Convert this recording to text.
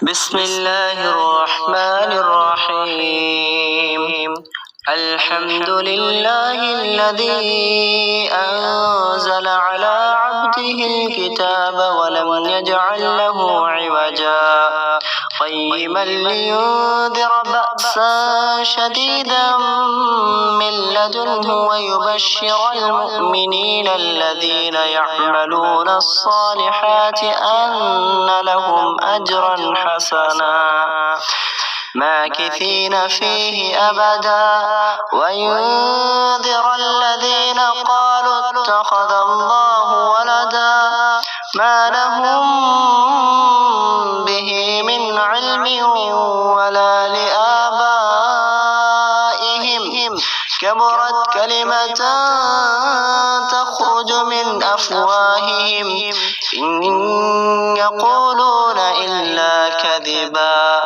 بسم الله الرحمن الرحيم الحمد لله الذي أنزل على عبده الكتاب ولم يجعل له عوجا قيما لينذر بأسا شديدا من لدنه ويبشر المؤمنين الذين يعملون الصالحات أن لهم أجرا حسنا ماكثين فيه أبدا وينذر الذين قالوا اتخذ الله ولدا ما لهم به من علم ولا لآبائهم كبرت كلمة تخرج من أفواههم إن يقولون إلا كذبا